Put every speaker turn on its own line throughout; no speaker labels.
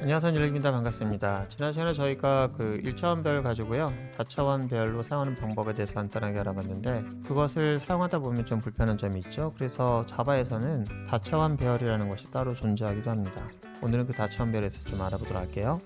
안녕하세요, 율입니다. 반갑습니다. 지난 시간에 저희가 그 1차원별 가지고요, 다차원별로 사용하는 방법에 대해서 간단하게 알아봤는데, 그것을 사용하다 보면 좀 불편한 점이 있죠. 그래서 자바에서는 다차원 배열이라는 것이 따로 존재하기도 합니다. 오늘은 그 다차원 배열에서 좀 알아보도록 할게요.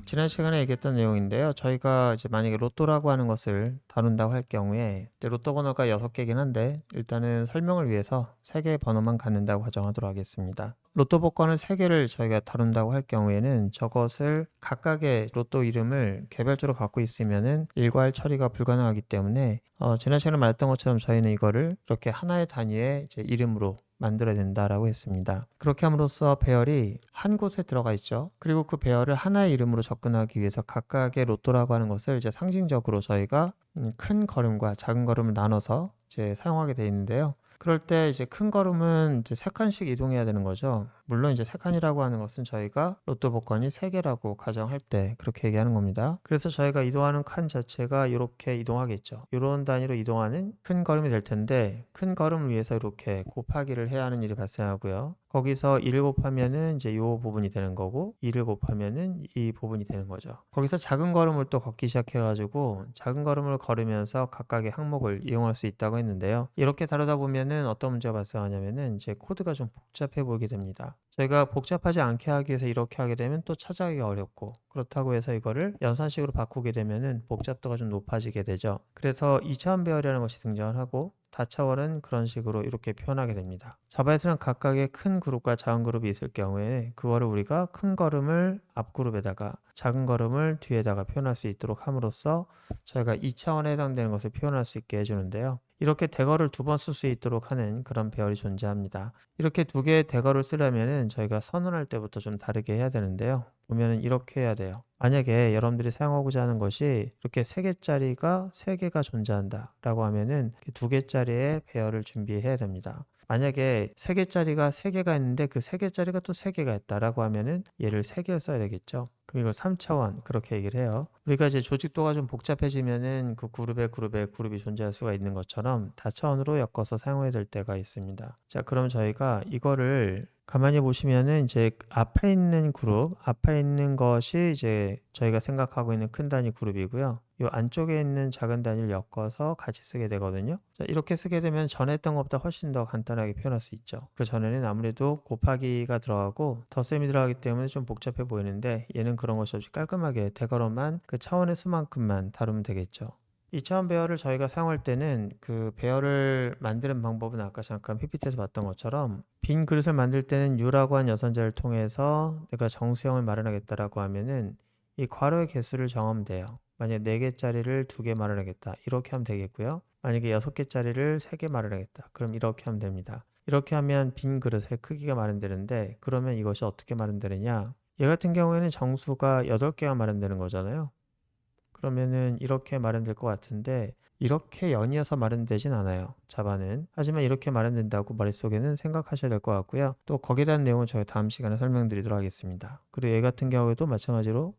지난 시간에 얘기했던 내용인데요. 저희가 이제 만약에 로또라고 하는 것을 다룬다고 할 경우에 로또 번호가 6개긴 한데, 일단은 설명을 위해서 3개의 번호만 갖는다고 가정하도록 하겠습니다. 로또 복권을 3개를 저희가 다룬다고 할 경우에는 저것을 각각의 로또 이름을 개별적으로 갖고 있으면은 일괄 처리가 불가능하기 때문에 지난 시간에 말했던 것처럼 저희는 이거를 이렇게 하나의 단위의 이제 이름으로 만들어야 된다라고 했습니다. 그렇게 함으로써 배열이 한 곳에 들어가 있죠. 그리고 그 배열을 하나의 이름으로 접근하기 위해서 각각의 로또라고 하는 것을 이제 상징적으로 저희가 큰 걸음과 작은 걸음을 나눠서 이제 사용하게 되어 있는데요. 그럴 때 이제 큰 걸음은 이제 3칸씩 이동해야 되는 거죠. 물론 이제 3칸이라고 하는 것은 저희가 로또 복권이 3개라고 가정할 때 그렇게 얘기하는 겁니다. 그래서 저희가 이동하는 칸 자체가 이렇게 이동하겠죠. 이런 단위로 이동하는 큰 걸음이 될 텐데, 큰 걸음을 위해서 이렇게 곱하기를 해야 하는 일이 발생하고요. 거기서 1을 곱하면은 이제 이 부분이 되는 거고, 2를 곱하면은 이 부분이 되는 거죠. 거기서 작은 걸음을 또 걷기 시작해가지고 작은 걸음을 걸으면서 각각의 항목을 이용할 수 있다고 했는데요. 이렇게 다루다 보면은 어떤 문제가 발생하냐면은 이제 코드가 좀 복잡해 보이게 됩니다. 저희가 복잡하지 않게 하기 위해서 이렇게 하게 되면 또 찾아가기가 어렵고, 그렇다고 해서 이거를 연산식으로 바꾸게 되면은 복잡도가 좀 높아지게 되죠. 그래서 2차원 배열이라는 것이 등장을 하고, 다차원은 그런 식으로 이렇게 표현하게 됩니다. 자바에서는 각각의 큰 그룹과 작은 그룹이 있을 경우에 그거를 우리가 큰 걸음을 앞 그룹에다가 작은 걸음을 뒤에다가 표현할 수 있도록 함으로써 저희가 2차원에 해당되는 것을 표현할 수 있게 해주는데요. 이렇게 대거를 2번 쓸 수 있도록 하는 그런 배열이 존재합니다. 이렇게 2개의 대거를 쓰려면은 저희가 선언할 때부터 좀 다르게 해야 되는데요. 보면은 이렇게 해야 돼요. 만약에 여러분들이 사용하고자 하는 것이 이렇게 3개짜리가 3개가 존재한다 라고 하면은 2개짜리의 배열을 준비해야 됩니다. 만약에 3개짜리가 3개가 있는데 그 3개짜리가 또 3개가 있다라고 하면은 얘를 3개를 써야 되겠죠. 그럼 이걸 3차원 그렇게 얘기를 해요. 우리가 이제 조직도가 좀 복잡해지면은 그 그룹이 존재할 수가 있는 것처럼 다차원으로 엮어서 사용해야 될 때가 있습니다. 자, 그럼 저희가 이거를 가만히 보시면은 이제 앞에 있는 그룹, 앞에 있는 것이 이제 저희가 생각하고 있는 큰 단위 그룹이고요. 이 안쪽에 있는 작은 단위를 엮어서 같이 쓰게 되거든요. 자, 이렇게 쓰게 되면 전에 했던 것보다 훨씬 더 간단하게 표현할 수 있죠. 그 전에는 아무래도 곱하기가 들어가고 덧셈이 들어가기 때문에 좀 복잡해 보이는데, 얘는 그런 것이 없이 깔끔하게 대괄호만 그 차원의 수만큼만 다루면 되겠죠. 2차원 배열을 저희가 사용할 때는 그 배열을 만드는 방법은 아까 잠깐 PPT에서 봤던 것처럼 빈 그릇을 만들 때는 U라고 한 여선자를 통해서 내가 정수형을 마련하겠다라고 하면은 이 괄호의 개수를 정하면 돼요. 만약에 4개짜리를 2개 마련하겠다 이렇게 하면 되겠고요. 만약에 6개짜리를 3개 마련하겠다 그럼 이렇게 하면 됩니다. 이렇게 하면 빈 그릇의 크기가 마련되는데, 그러면 이것이 어떻게 마련되느냐, 얘 같은 경우에는 정수가 8개가 마련되는 거잖아요. 그러면은 이렇게 마련될 것 같은데, 이렇게 연이어서 마련되진 않아요, 자바는. 하지만 이렇게 마련된다고 머릿속에는 생각하셔야 될 것 같고요. 또 거기에 대한 내용은 저희 다음 시간에 설명드리도록 하겠습니다. 그리고 얘 같은 경우에도 마찬가지로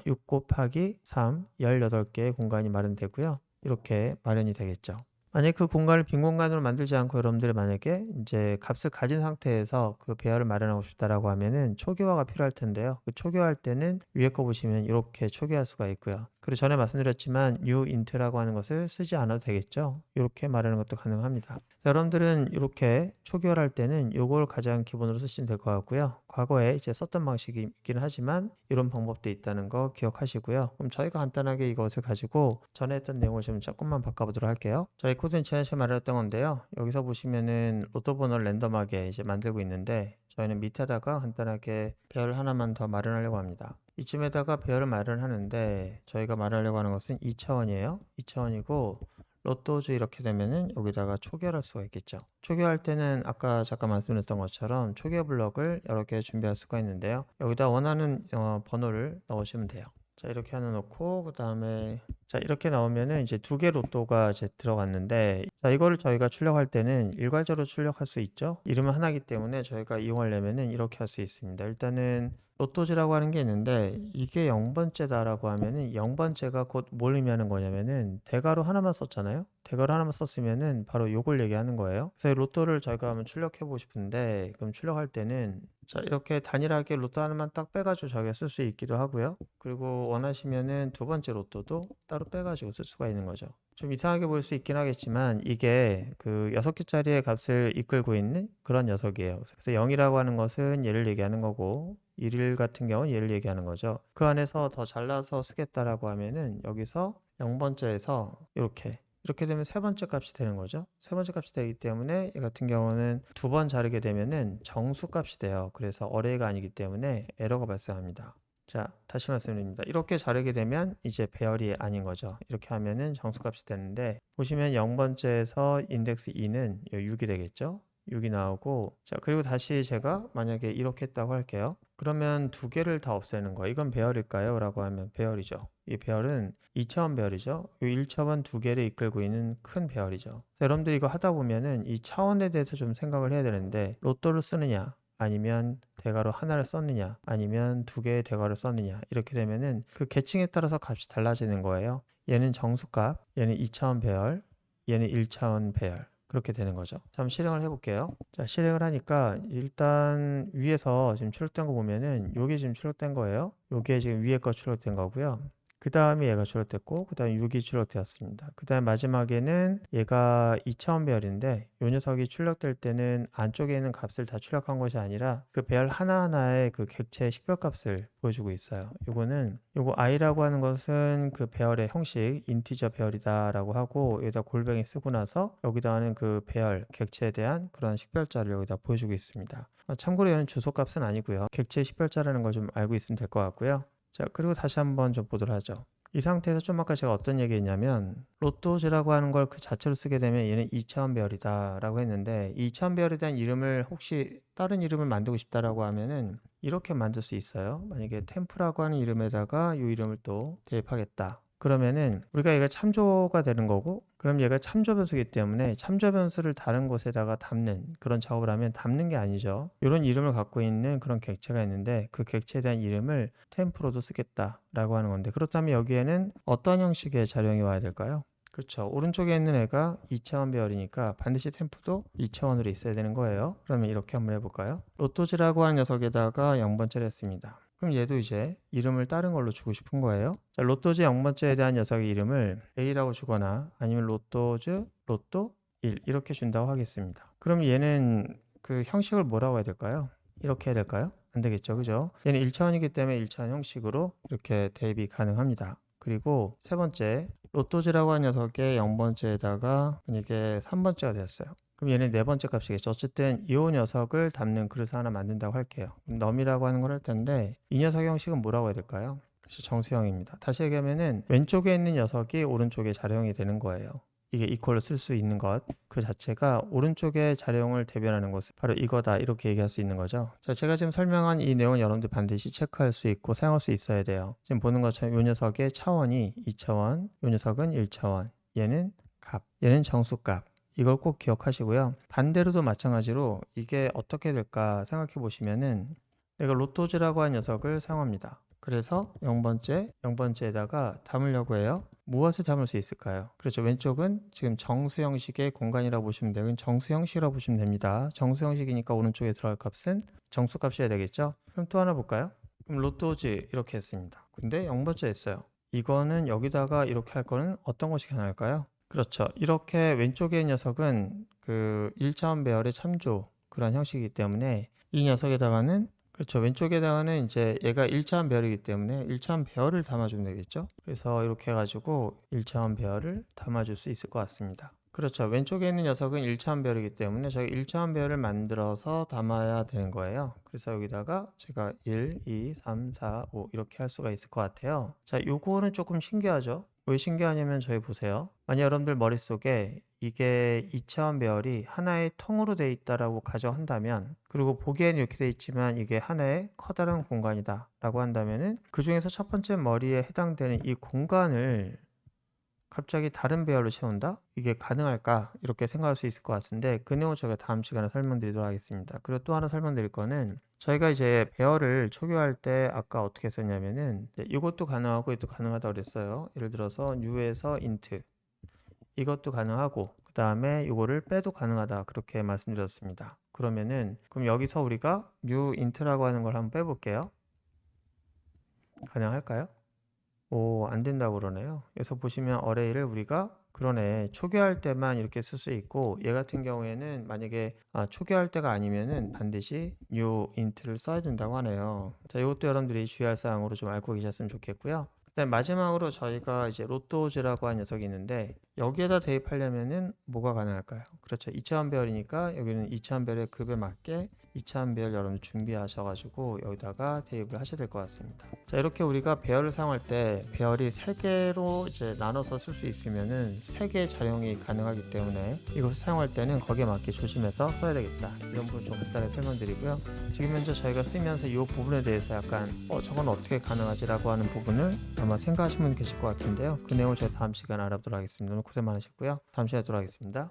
6 곱하기 3, 18개의 공간이 마련되고요. 이렇게 마련이 되겠죠. 만약 그 공간을 빈 공간으로 만들지 않고 여러분들이 만약에 이제 값을 가진 상태에서 그 배열을 마련하고 싶다라고 하면은 초기화가 필요할 텐데요. 그 초기화할 때는 위에 거 보시면 이렇게 초기화할 수가 있고요. 그리고 전에 말씀드렸지만 uint라고 하는 것을 쓰지 않아도 되겠죠. 이렇게 말하는 것도 가능합니다. 자, 여러분들은 이렇게 초기화를 할 때는 이걸 가장 기본으로 쓰시면 될 것 같고요. 과거에 이제 썼던 방식이 있기는 하지만 이런 방법도 있다는 거 기억하시고요. 그럼 저희가 간단하게 이것을 가지고 전에 했던 내용을 좀 조금만 바꿔보도록 할게요. 저희 코드는 지난 시간에 말했던 건데요. 여기서 보시면은 로또 번호를 랜덤하게 이제 만들고 있는데, 저희는 밑에다가 간단하게 배열 하나만 더 마련하려고 합니다. 이쯤에다가 배열을 마련하는데, 저희가 마련하려고 하는 것은 2차원이에요. 2차원이고 로또주 이렇게 되면은 여기다가 초기화할 수가 있겠죠. 초기화할 때는 아까 잠깐 말씀드렸던 것처럼 초기화 블럭을 여러 개 준비할 수가 있는데요. 여기다 원하는 번호를 넣으시면 돼요. 자, 이렇게 하나 놓고 그 다음에 자, 이렇게 나오면은 이제 2개 로또가 이제 들어갔는데, 자, 이거를 저희가 출력할 때는 일괄적으로 출력할 수 있죠. 이름은 하나이기 때문에 저희가 이용하려면은 이렇게 할 수 있습니다. 일단은 로또즈라고 하는 게 있는데 이게 0번째다라고 하면은 0번째가 곧 뭘 의미하는 거냐면은 대괄호 하나만 썼잖아요. 대괄호 하나만 썼으면은 바로 요걸 얘기하는 거예요. 그래서 이 로또를 저희가 한번 출력해 보고 싶은데 그럼 출력할 때는 자 이렇게 단일하게 로또 하나만 딱 빼가지고 저희가 쓸 수 있기도 하고요. 그리고 원하시면은 두 번째 로또도 따로 빼가지고 쓸 수가 있는 거죠. 좀 이상하게 보일 수 있긴 하겠지만 이게 그 6개짜리의 값을 이끌고 있는 그런 녀석이에요. 그래서 0이라고 하는 것은 얘를 얘기하는 거고 1 같은 경우는 얘를 얘기하는 거죠. 그 안에서 더 잘라서 쓰겠다라고 하면은 여기서 0번째에서 이렇게 되면 세 번째 값이 되는 거죠. 세 번째 값이 되기 때문에 얘 같은 경우는 두 번 자르게 되면은 정수 값이 돼요. 그래서 어레이가 아니기 때문에 에러가 발생합니다. 자, 다시 말씀드립니다. 이렇게 자르게 되면 이제 배열이 아닌 거죠. 이렇게 하면은 정수값이 되는데 보시면 0번째에서 인덱스 2는 6이 되겠죠. 6이 나오고 자 그리고 다시 제가 만약에 이렇게 했다고 할게요. 그러면 두 개를 다 없애는 거 이건 배열일까요? 라고 하면 배열이죠. 이 배열은 2차원 배열이죠. 이 1차원 두 개를 이끌고 있는 큰 배열이죠. 여러분들이 이거 하다 보면은 이 차원에 대해서 좀 생각을 해야 되는데 로또를 쓰느냐 아니면 대괄호 하나를 썼느냐 아니면 두 개의 대괄호를 썼느냐 이렇게 되면은 그 계층에 따라서 값이 달라지는 거예요. 얘는 정수값, 얘는 2차원 배열, 얘는 1차원 배열 그렇게 되는 거죠. 자, 한번 실행을 해볼게요. 자, 실행을 하니까 일단 위에서 지금 출력된 거 보면은 요게 지금 출력된 거예요. 요게 지금 위에 거 출력된 거고요. 그 다음에 얘가 출력됐고 그 다음에 6이 출력되었습니다. 그 다음에 마지막에는 얘가 2차원 배열인데 요 녀석이 출력될 때는 안쪽에 있는 값을 다 출력한 것이 아니라 그 배열 하나하나의 그 객체의 식별값을 보여주고 있어요. 요거 i라고 하는 것은 그 배열의 형식 인티저 배열이다 라고 하고 여기다 골뱅이 쓰고 나서 여기다가는 그 배열 객체에 대한 그런 식별자를 여기다 보여주고 있습니다. 참고로 얘는 주소값은 아니고요. 객체 식별자라는 걸 좀 알고 있으면 될 것 같고요. 자, 그리고 다시 한번 좀 보도록 하죠. 이 상태에서 좀 아까 제가 어떤 얘기 했냐면 로또즈라고 하는 걸 그 자체로 쓰게 되면 얘는 2차원 배열이다 라고 했는데 2차원 배열에 대한 이름을 혹시 다른 이름을 만들고 싶다라고 하면은 이렇게 만들 수 있어요. 만약에 템프라고 하는 이름에다가 이 이름을 또 대입하겠다. 그러면은 우리가 얘가 참조가 되는 거고 그럼 얘가 참조 변수이기 때문에 참조 변수를 다른 곳에다가 담는 그런 작업을 하면 담는 게 아니죠. 이런 이름을 갖고 있는 그런 객체가 있는데 그 객체에 대한 이름을 템프로도 쓰겠다라고 하는 건데 그렇다면 여기에는 어떤 형식의 자료형이 와야 될까요? 그렇죠. 오른쪽에 있는 애가 2차원 배열이니까 반드시 템프도 2차원으로 있어야 되는 거예요. 그러면 이렇게 한번 해볼까요? 로또즈라고 하는 녀석에다가 0번째를 했습니다. 그럼 얘도 이제 이름을 다른 걸로 주고 싶은 거예요. 자, 로또즈 0번째에 대한 녀석의 이름을 A라고 주거나 아니면 로또즈, 로또 1 이렇게 준다고 하겠습니다. 그럼 얘는 그 형식을 뭐라고 해야 될까요? 이렇게 해야 될까요? 안 되겠죠. 그죠? 얘는 1차원이기 때문에 1차원 형식으로 이렇게 대입이 가능합니다. 그리고 세 번째, 로또즈라고 하는 녀석의 0번째에다가 이게 3번째가 되었어요. 그럼 얘는 네 번째 값이겠죠. 어쨌든 이 녀석을 담는 그릇을 하나 만든다고 할게요. num이라고 하는 걸 할 텐데 이 녀석의 형식은 뭐라고 해야 될까요? 그래서 정수형입니다. 다시 얘기하면은 왼쪽에 있는 녀석이 오른쪽에 자료형이 되는 거예요. 이게 이퀄로 쓸 수 있는 것 그 자체가 오른쪽의 자료형을 대변하는 것은 바로 이거다 이렇게 얘기할 수 있는 거죠. 자, 제가 지금 설명한 이 내용은 여러분들 반드시 체크할 수 있고 사용할 수 있어야 돼요. 지금 보는 것처럼 이 녀석의 차원이 2차원, 이 녀석은 1차원, 얘는 값, 얘는 정수값. 이걸 꼭 기억하시고요. 반대로도 마찬가지로 이게 어떻게 될까 생각해 보시면은 내가 로또즈라고 하는 녀석을 사용합니다. 그래서 0번째에다가 담으려고 해요. 무엇을 담을 수 있을까요? 그렇죠. 왼쪽은 지금 정수 형식의 공간이라고 보시면 돼요. 정수 형식이라고 보시면 됩니다. 정수 형식이니까 오른쪽에 들어갈 값은 정수 값이어야 되겠죠? 그럼 또 하나 볼까요? 그럼 로또즈 이렇게 했습니다. 근데 0번째 했어요. 이거는 여기다가 이렇게 할 거는 어떤 것이 가능할까요? 그렇죠. 이렇게 왼쪽의 녀석은 그 1차원 배열의 참조 그런 형식이기 때문에 이 녀석에다가는 그렇죠. 왼쪽에다가는 이제 얘가 1차원 배열이기 때문에 1차원 배열을 담아주면 되겠죠. 그래서 이렇게 해가지고 1차원 배열을 담아줄 수 있을 것 같습니다. 그렇죠. 왼쪽에 있는 녀석은 1차원 배열이기 때문에 저희 1차원 배열을 만들어서 담아야 되는 거예요. 그래서 여기다가 제가 1, 2, 3, 4, 5 이렇게 할 수가 있을 것 같아요. 자, 요거는 조금 신기하죠. 왜 신기하냐면 저희 보세요. 만약 여러분들 머릿속에 이게 2차원 배열이 하나의 통으로 되어 있다라고 가정한다면 그리고 보기에는 이렇게 되어 있지만 이게 하나의 커다란 공간이다 라고 한다면은 그 중에서 첫 번째 머리에 해당되는 이 공간을 갑자기 다른 배열로 채운다? 이게 가능할까? 이렇게 생각할 수 있을 것 같은데 그 내용을 저희가 다음 시간에 설명드리도록 하겠습니다. 그리고 또 하나 설명드릴 거는 저희가 이제 배열을 초기화할 때 아까 어떻게 했었냐면은 이것도 가능하고 이것도 가능하다고 그랬어요. 예를 들어서 new에서 int 이것도 가능하고 그 다음에 이거를 빼도 가능하다 그렇게 말씀드렸습니다. 그럼 여기서 우리가 new int라고 하는 걸 한번 빼볼게요. 가능할까요? 오, 안 된다고 그러네요. 여기서 보시면 어레이를 우리가 그러네. 초기화할 때만 이렇게 쓸 수 있고 얘 같은 경우에는 만약에 초기화할 때가 아니면은 반드시 new int를 써야 된다고 하네요. 자, 이것도 여러분들이 주의할 사항으로 좀 알고 계셨으면 좋겠고요. 그다음 마지막으로 저희가 이제 로또즈라고 하는 녀석이 있는데 여기에다 대입하려면은 뭐가 가능할까요? 그렇죠. 2차원 배열이니까 여기는 2차원 배열의 급에 맞게 2차원 배열 여러분 준비하셔가지고 여기다가 대입을 하셔야 될 것 같습니다. 자, 이렇게 우리가 배열을 사용할 때 배열이 3개로 이제 나눠서 쓸 수 있으면은 3개의 작용이 가능하기 때문에 이것을 사용할 때는 거기에 맞게 조심해서 써야 되겠다. 이런 부분 좀 간단히 설명드리고요. 지금 현재 저희가 쓰면서 이 부분에 대해서 약간 저건 어떻게 가능하지라고 하는 부분을 아마 생각하시는 분 계실 것 같은데요. 그 내용을 저희 다음 시간에 알아보도록 하겠습니다. 오늘 고생 많으셨고요. 다음 시간에 뵙도록 하겠습니다.